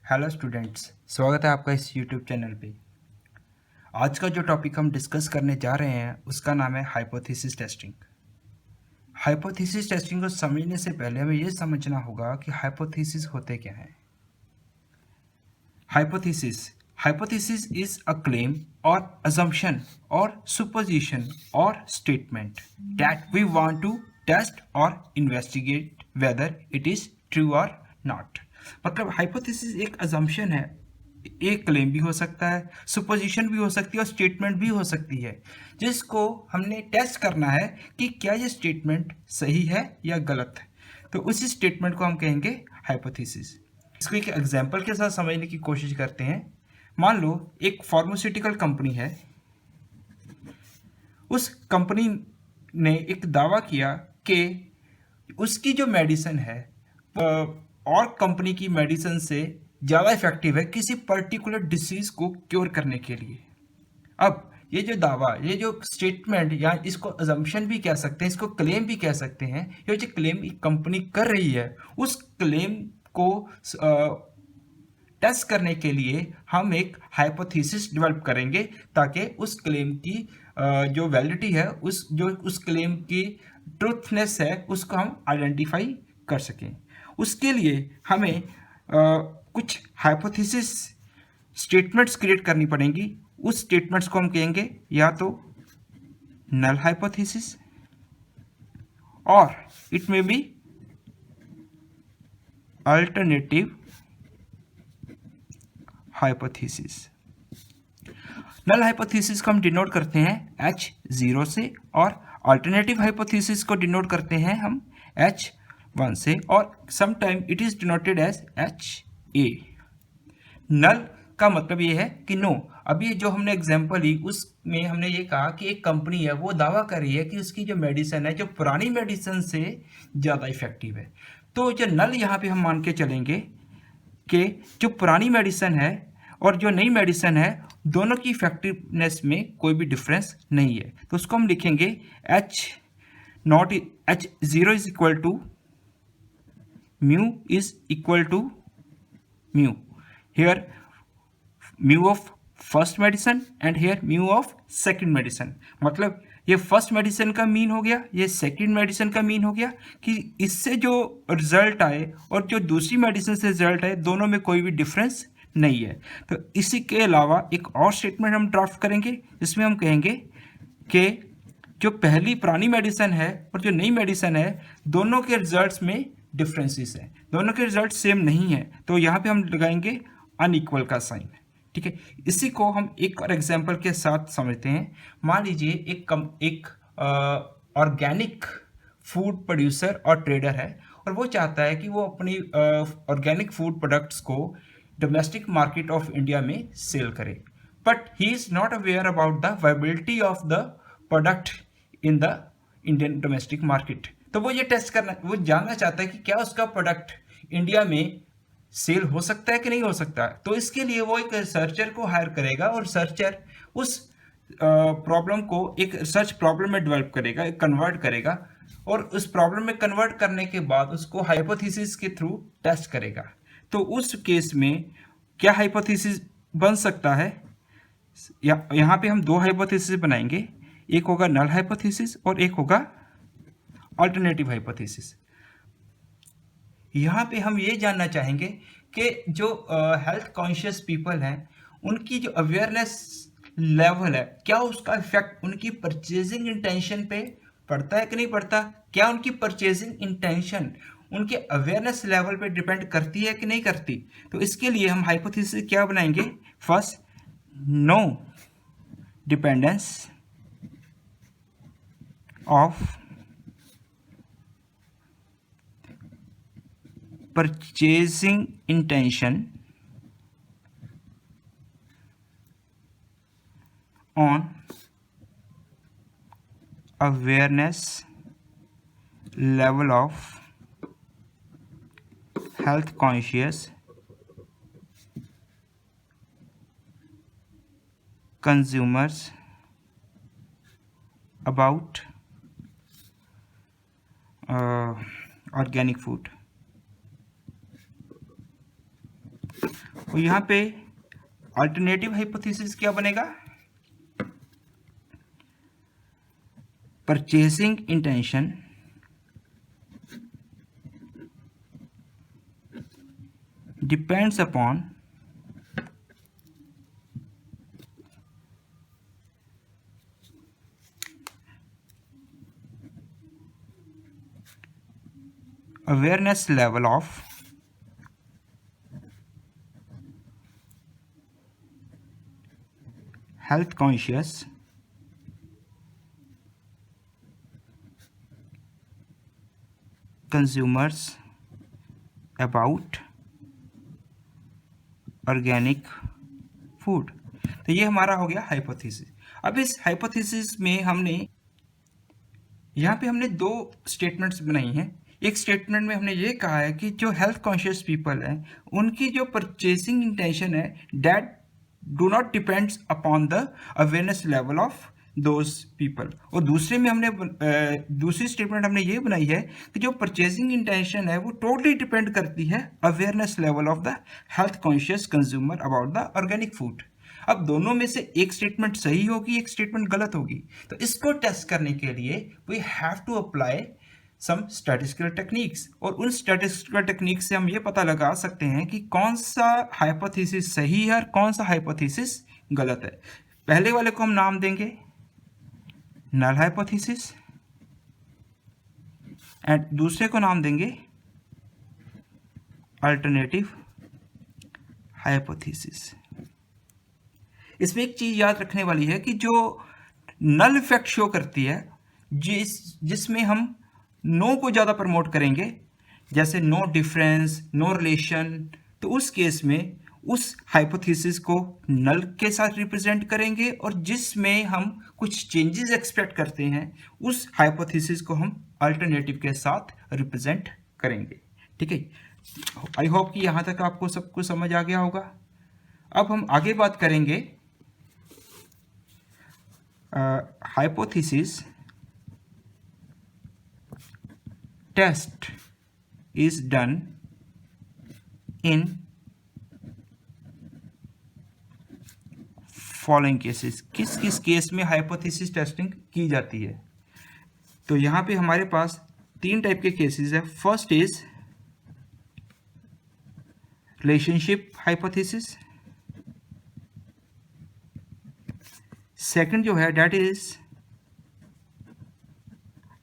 Hello students, स्वागत है आपका इस यूट्यूब चैनल पे। आज का जो टॉपिक हम डिस्कस करने जा रहे हैं उसका नाम है हाइपोथेसिस टेस्टिंग। हाइपोथेसिस टेस्टिंग को समझने से पहले हमें ये समझना होगा कि हाइपोथेसिस होते क्या हैं। Hypothesis hypothesis is a claim और assumption or supposition or statement that we want to test or investigate whether it is true or not। मतलब हाइपोथेसिस एक assumption है, एक क्लेम भी हो सकता है, सुपोजिशन भी हो सकती है और स्टेटमेंट भी हो सकती है, जिसको हमने टेस्ट करना है कि क्या ये स्टेटमेंट सही है या गलत है। तो उसी स्टेटमेंट को हम कहेंगे हाइपोथेसिस। इसको एक एग्जांपल के साथ समझने की कोशिश करते हैं। मान लो एक फार्मास्यूटिकल कंपनी है, उस कंपनी ने एक दावा किया कि उसकी जो मेडिसिन है और कंपनी की मेडिसिन से ज़्यादा इफेक्टिव है किसी पर्टिकुलर डिसीज़ को क्योर करने के लिए। अब ये जो दावा, ये जो स्टेटमेंट या इसको अजम्पशन भी कह सकते हैं, इसको क्लेम भी कह सकते हैं, ये जो क्लेम एक कंपनी कर रही है उस क्लेम को टेस्ट करने के लिए हम एक हाइपोथेसिस डेवलप करेंगे ताकि उस क्लेम की जो वैलिडिटी है, उस क्लेम की ट्रूथनेस है, उसको हम आइडेंटिफाई कर सकें। उसके लिए हमें कुछ हाइपोथेसिस स्टेटमेंट्स क्रिएट करनी पड़ेंगी। उस स्टेटमेंट्स को हम कहेंगे या तो नल हाइपोथेसिस और it may be alternative hypothesis. Null hypothesis को हम डिनोट करते हैं H0 से और अल्टरनेटिव हाइपोथेसिस को डिनोट करते हैं हम H1 से और sometime it is denoted as HA। नल का मतलब ये है कि नो। अभी जो हमने एग्जांपल ली उसमें हमने ये कहा कि एक कंपनी है, वो दावा कर रही है कि उसकी जो मेडिसिन है जो पुरानी मेडिसिन से ज़्यादा इफेक्टिव है। तो जो नल यहाँ पे हम मान के चलेंगे कि जो पुरानी मेडिसिन है और जो नई मेडिसिन है दोनों की इफेक्टिवनेस में कोई भी डिफरेंस नहीं है। तो उसको हम लिखेंगे H0 is equal to mu is equal to mu. Here mu of first medicine and here mu of second medicine. मतलब ये फर्स्ट मेडिसिन का मीन हो गया, ये सेकंड मेडिसिन का मीन हो गया कि इससे जो रिजल्ट आए और जो दूसरी मेडिसिन से रिजल्ट आए दोनों में कोई भी डिफरेंस नहीं है। तो इसी के अलावा एक और स्टेटमेंट हम ड्राफ्ट करेंगे जिसमें हम कहेंगे कि जो पहली पुरानी मेडिसिन है और जो नई मेडिसिन है दोनों के रिजल्ट्स में डिफरेंसेस हैं, दोनों के रिजल्ट सेम नहीं है। तो यहाँ पे हम लगाएंगे अनइक्वल का साइन। ठीक है, इसी को हम एक और एग्जांपल के साथ समझते हैं। मान लीजिए एक ऑर्गेनिक फूड प्रोड्यूसर और ट्रेडर है और वो चाहता है कि वो अपनी ऑर्गेनिक फूड प्रोडक्ट्स को डोमेस्टिक मार्केट ऑफ इंडिया में सेल करे, but he is not aware about the viability of the product in the Indian domestic market. तो वो ये टेस्ट करना, वो जानना चाहता है कि क्या उसका प्रोडक्ट इंडिया में सेल हो सकता है कि नहीं हो सकता। तो इसके लिए वो एक रिसर्चर को हायर करेगा और रिसर्चर उस प्रॉब्लम को एक रिसर्च प्रॉब्लम में डेवलप करेगा, कन्वर्ट करेगा और उस प्रॉब्लम में कन्वर्ट करने के बाद उसको हाइपोथेसिस के थ्रू टेस्ट करेगा। तो उस केस में क्या हाइपोथेसिस बन सकता है, यहाँ पे हम दो हाइपोथेसिस बनाएंगे, एक होगा नल हाइपोथेसिस और एक होगा अल्टरनेटिव हाइपोथेसिस। यहाँ पे हम ये जानना चाहेंगे कि जो हेल्थ कॉन्शियस पीपल हैं उनकी जो अवेयरनेस लेवल है, क्या उसका इफेक्ट उनकी परचेजिंग इंटेंशन पे पड़ता है कि नहीं पड़ता। क्या उनकी परचेजिंग इंटेंशन उनके अवेयरनेस लेवल पे डिपेंड करती है कि नहीं करती। तो इसके लिए हम हाइपोथेसिस क्या बनाएंगे, first no dependence of purchasing intention on awareness level of health conscious consumers about organic food। तो यहाँ पे अल्टरनेटिव हाइपोथेसिस क्या बनेगा? Purchasing intention depends upon awareness level of health conscious consumers about organic food. तो ये हमारा हो गया हाइपोथेसिस। अब इस हाइपोथेसिस में हमने यहाँ पे हमने दो स्टेटमेंट्स बनाई हैं। एक स्टेटमेंट में हमने ये कहा है कि जो हेल्थ कॉन्शियस पीपल हैं उनकी जो परचेसिंग इंटेंशन है that do not depends upon the awareness level of those people. और दूसरे में हमने दूसरी स्टेटमेंट हमने ये बनाई है कि जो परचेसिंग इंटेंशन है वो टोटली डिपेंड करती है awareness level of the health conscious consumer about the organic food. अब दोनों में से एक स्टेटमेंट सही होगी, एक स्टेटमेंट गलत होगी। तो इसको टेस्ट करने के लिए we have to apply some statistical techniques, और उन स्टैटिस्टिकल टेक्निक से हम ये पता लगा सकते हैं कि कौन सा हाइपोथेसिस सही है और कौन सा हाइपोथेसिस गलत है। पहले वाले को हम नाम देंगे नल हाइपोथेसिस एंड दूसरे को नाम देंगे अल्टरनेटिव हाइपोथेसिस। इसमें एक चीज याद रखने वाली है कि जो नल इफेक्ट शो करती है, जिसमें हम नो को ज़्यादा प्रमोट करेंगे, जैसे नो डिफरेंस, नो रिलेशन, तो उस केस में उस हाइपोथेसिस को नल के साथ रिप्रेजेंट करेंगे, और जिसमें हम कुछ चेंजेस एक्सपेक्ट करते हैं उस हाइपोथेसिस को हम अल्टरनेटिव के साथ रिप्रेजेंट करेंगे। ठीक है, आई होप कि यहाँ तक आपको सब कुछ समझ आ गया होगा। अब हम आगे बात करेंगे hypothesis test is done in following cases। किस किस केस में हाइपोथेसिस टेस्टिंग की जाती है? तो यहाँ पे हमारे पास तीन टाइप के केसेस है। First is relationship hypothesis, second जो है that is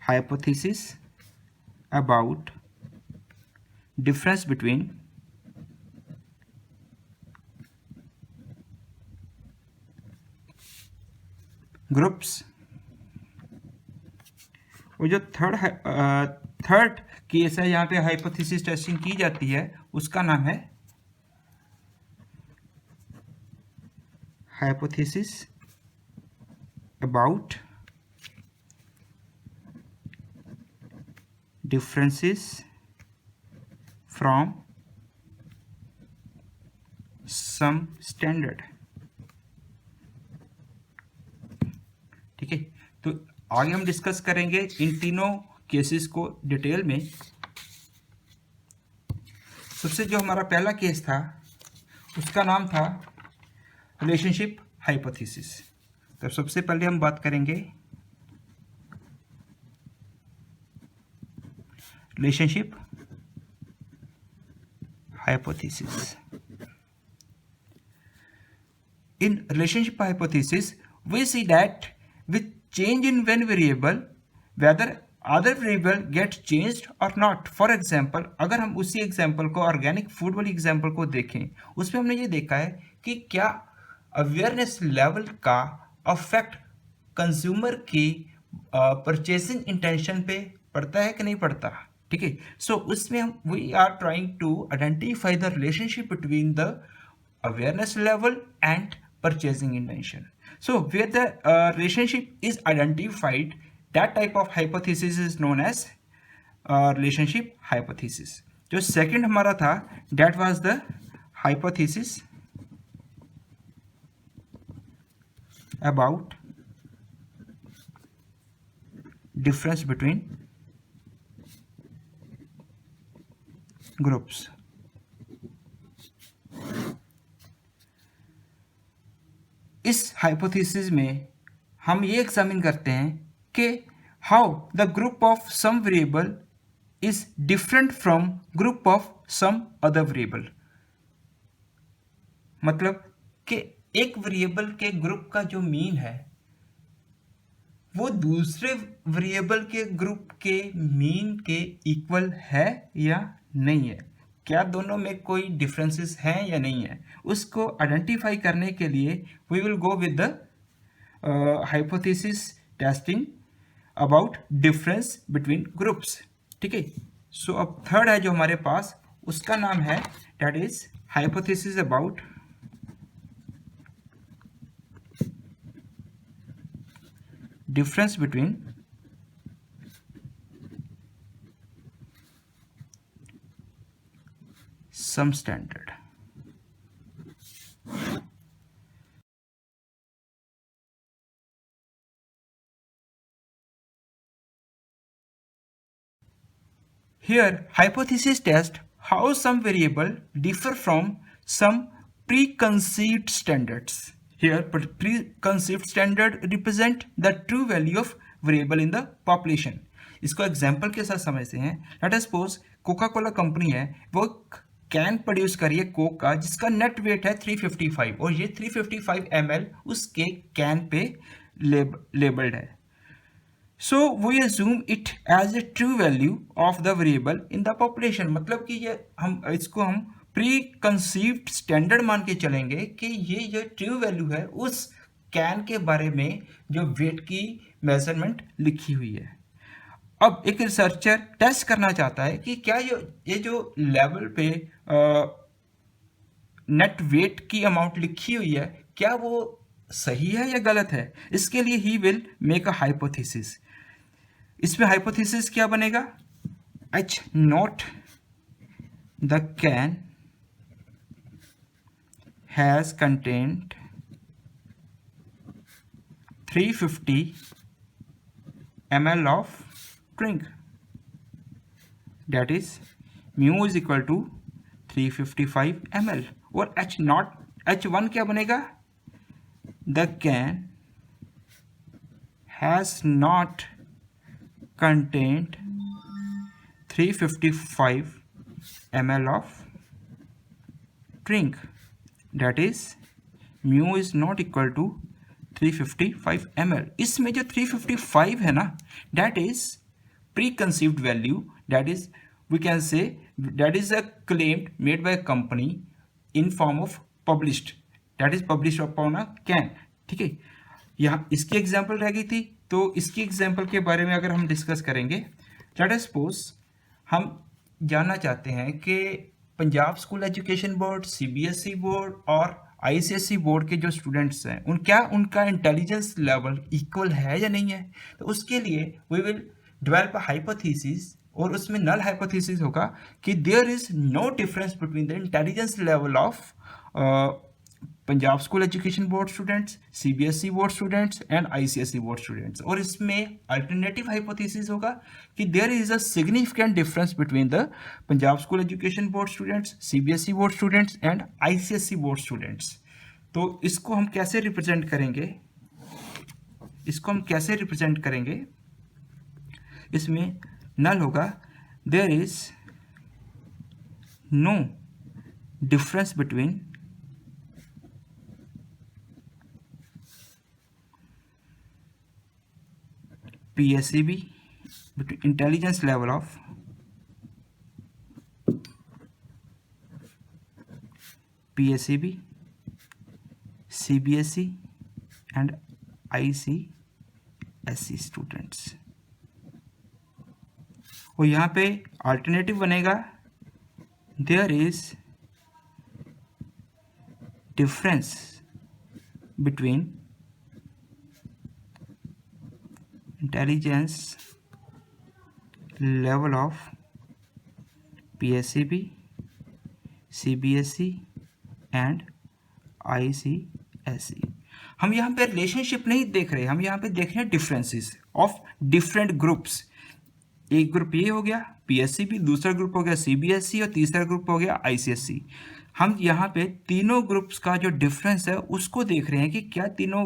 hypothesis about difference between groups, और जो थर्ड केस है यहाँ पे हाइपोथेसिस टेस्टिंग की जाती है उसका नाम है hypothesis about differences from some standard। ठीक है, तो आगे हम डिस्कस करेंगे इन तीनों केसेस को डिटेल में। सबसे जो हमारा पहला केस था उसका नाम था रिलेशनशिप हाइपोथेसिस। तो सबसे पहले हम बात करेंगे relationship hypothesis. In relationship hypothesis, we see that with change in one variable, whether other variable gets changed or not। For example, अगर हम उसी एग्जाम्पल को ऑर्गेनिक फूड वाली एग्जाम्पल को देखें, उसमें हमने ये देखा है कि क्या अवेयरनेस लेवल का अफेक्ट कंज्यूमर की परचेसिंग इंटेंशन पे पड़ता है कि नहीं पड़ता। ठीक है, सो उसमें हम we are trying to identify the relationship between the awareness level and purchasing intention। So where the relationship is identified, that type of hypothesis is known as relationship hypothesis। जो second हमारा था that was the hypothesis about difference between groups। Hypothesis में हम ये examine करते हैं कि how the group of some variable is different from group of some other variable. मतलब कि एक वेरिएबल के ग्रुप का जो मीन है वो दूसरे वेरिएबल के ग्रुप के मीन के इक्वल है या नहीं है, क्या दोनों में कोई डिफरेंसेस हैं या नहीं है, उसको आइडेंटिफाई करने के लिए we will go with the hypothesis testing about difference between groups. ठीक है, सो अब थर्ड है जो हमारे पास, उसका नाम है that is hypothesis about difference between some standard। Here, hypothesis test how some variable differ from some preconceived standards. Here, preconceived standard represent the true value of variable in the population. इसको example के साथ समझते हैं। Let us suppose Coca Cola company है, वो can produce करी है Coke का जिसका नेट वेट है 355 और ये 355 ml उसके कैन पे लेबल्ड है। So we assume it as a true value of the variable in the population। मतलब कि ये इसको हम प्री कंसीव्ड स्टैंडर्ड मान के चलेंगे कि ये जो ट्रू वैल्यू है उस कैन के बारे में जो वेट की मेजरमेंट लिखी हुई है। अब एक रिसर्चर टेस्ट करना चाहता है कि क्या ये जो लेवल पे नेट वेट की अमाउंट लिखी हुई है क्या वो सही है या गलत है। इसके लिए he will make a hypothesis. इसमें हाइपोथेसिस क्या बनेगा, H not the can has content 350 ml of drink, that is mu is equal to 355 ml। और एच नॉट H1 क्या बनेगा, the can has not contained 355 ml of drink, that is mu is not equal to 355 ml। इसमें जो 355 है ना, that is preconceived value, that is we can say that is a claim made by a company in form of published, that is published upon a can। ठीक है, यहाँ इसकी example रह गई थी, तो इसकी एग्जाम्पल के बारे में अगर हम डिस्कस करेंगे, लेट अस सपोज हम जानना चाहते हैं कि Punjab school education board, CBSE board और आईसीएसई बोर्ड के जो स्टूडेंट्स हैं उनका इंटेलिजेंस लेवल इक्वल है या नहीं है। तो उसके लिए we will develop a hypothesis और उसमें नल हाइपोथेसिस होगा कि there is no difference between the intelligence level of Punjab school education board students, CBSE board students and ICSE board students. और इसमें अल्टरनेटिव हाइपोथेसिस होगा कि there is a significant difference between the Punjab school education board students, CBSE board students and ICSE board students. तो इसको हम कैसे represent करेंगे, इसमें नल होगा there is no difference between PSEB, between intelligence level of PSEB, CBSE and ICSE students. और यहाँ पे अल्टरनेटिव बनेगा there is difference between intelligence level of PSEB, CBSE and ICSE। हम यहाँ पे रिलेशनशिप नहीं देख रहे, हम यहाँ पे देख रहे हैं डिफरेंसेस ऑफ डिफरेंट ग्रुप्स। एक ग्रुप ये हो गया PSEB, दूसरा ग्रुप हो गया CBSE और तीसरा ग्रुप हो गया ICSE। हम यहाँ पे तीनों ग्रुप्स का जो डिफरेंस है उसको देख रहे हैं कि क्या तीनों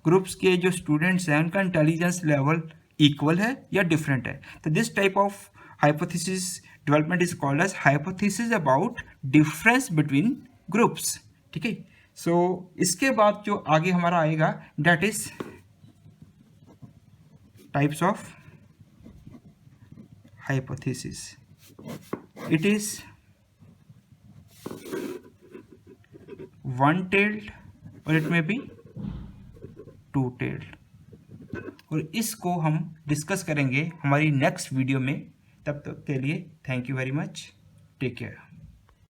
ग्रुप्स के जो स्टूडेंट्स हैं उनका इंटेलिजेंस लेवल इक्वल है या डिफरेंट है। तो this type of hypothesis development is called as hypothesis about difference between groups. ठीक है, सो इसके बाद जो आगे हमारा आएगा that is types of hypothesis. It is one-tailed or it may be two-tailed, और इसको हम डिस्कस करेंगे हमारी नेक्स्ट वीडियो में। तब तक के लिए thank you very much, take care.